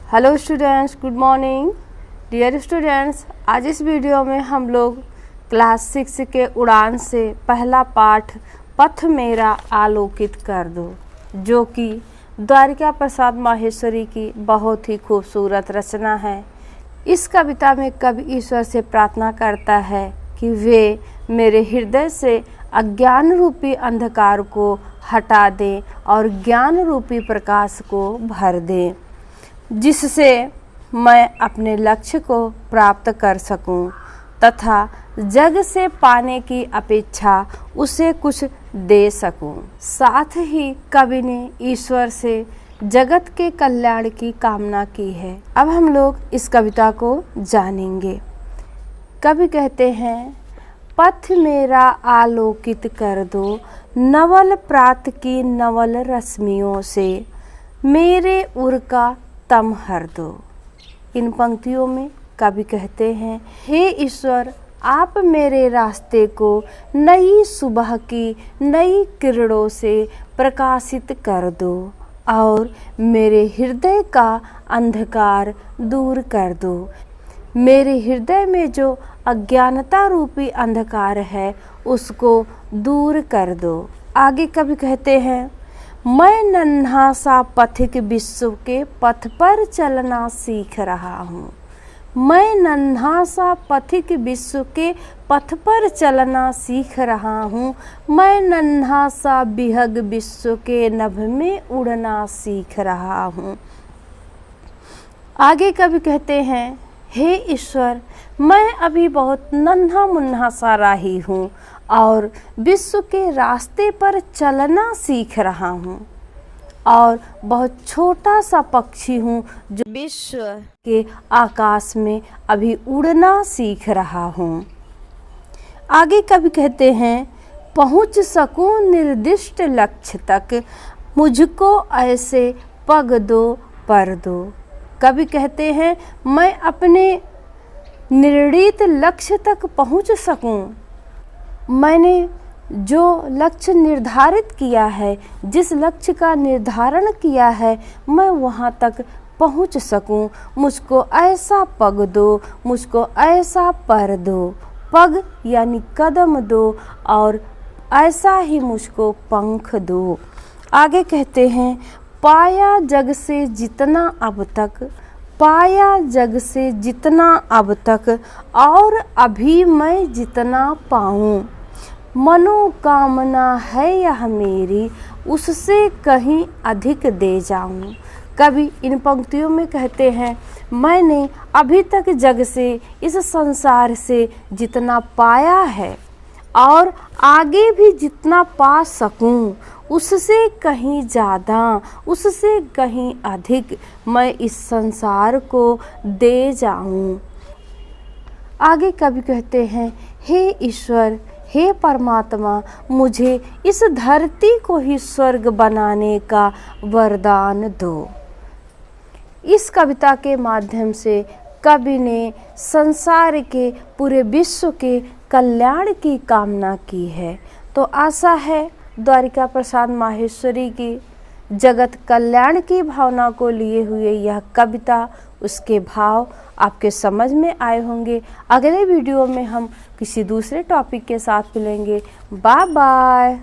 Hello students, good morning dear students. आज इस video में हम लोग क्लास 6 के उड़ान से पहला पाठ पथ मेरा आलोकित कर दो, जो कि द्वारिका प्रसाद माहेश्वरी की बहुत ही खूबसूरत रचना है। इस कविता में कवि ईश्वर से प्रार्थना करता है कि वे मेरे हृदय से अज्ञान रूपी अंधकार को हटा दें और ज्ञान रूपी प्रकाश को भर दें, जिससे मैं अपने लक्ष्य को प्राप्त कर सकूं तथा जग से पाने की अपेक्षा उसे कुछ दे सकूं। साथ ही कवि ने ईश्वर से जगत के कल्याण की कामना की है। अब हम लोग इस कविता को जानेंगे। कवि कहते हैं, पथ मेरा आलोकित कर दो नवल प्रात की नवल रश्मियों से, मेरे उर का तम हर दो। इन पंक्तियों में कवि कहते हैं, हे ईश्वर, आप मेरे रास्ते को नई सुबह की नई किरणों से प्रकाशित कर दो और मेरे हृदय का अंधकार दूर कर दो। मेरे हृदय में जो अज्ञानता रूपी अंधकार है उसको दूर कर दो। आगे कवि कहते हैं, मैं नन्हा सा पथिक विश्व के पथ पर चलना सीख रहा हूँ। मैं नन्हा सा पथिक विश्व के पथ पर चलना सीख रहा हूँ। मैं नन्हा सा विहग विश्व के नभ में उड़ना सीख रहा हूँ। आगे कवि कहते हैं, हे ईश्वर, मैं अभी बहुत नन्हा मुन्हा सा राही हूँ और विश्व के रास्ते पर चलना सीख रहा हूँ और बहुत छोटा सा पक्षी हूँ जो विश्व के आकाश में अभी उड़ना सीख रहा हूँ। आगे कवि कहते हैं, पहुँच सकूँ निर्दिष्ट लक्ष्य तक, मुझको ऐसे पग दो पर दो। कवि कहते हैं, मैं अपने निर्णीत लक्ष्य तक पहुँच सकूँ। मैंने जो लक्ष्य निर्धारित किया है, जिस लक्ष्य का निर्धारण किया है, मैं वहाँ तक पहुँच सकूँ। मुझको ऐसा पग दो, मुझको ऐसा पर दो। पग यानी कदम दो और ऐसा ही मुझको पंख दो। आगे कहते हैं, पाया जग से जितना अब तक, पाया जग से जितना अब तक और अभी मैं जितना पाऊँ, मनोकामना है यह मेरी, उससे कहीं अधिक दे जाऊं। कवि इन पंक्तियों में कहते हैं, मैंने अभी तक जग से, इस संसार से जितना पाया है और आगे भी जितना पा सकूं, उससे कहीं ज़्यादा, उससे कहीं अधिक मैं इस संसार को दे जाऊं। आगे कवि कहते हैं, हे ईश्वर, हे परमात्मा, मुझे इस धरती को ही स्वर्ग बनाने का वरदान दो। इस कविता के माध्यम से कवि ने संसार के पूरे विश्व के कल्याण की कामना की है। तो आशा है द्वारिका प्रसाद माहेश्वरी की जगत कल्याण की भावना को लिए हुए यह कविता, उसके भाव आपके समझ में आए होंगे। अगले वीडियो में हम किसी दूसरे टॉपिक के साथ मिलेंगे। Bye bye.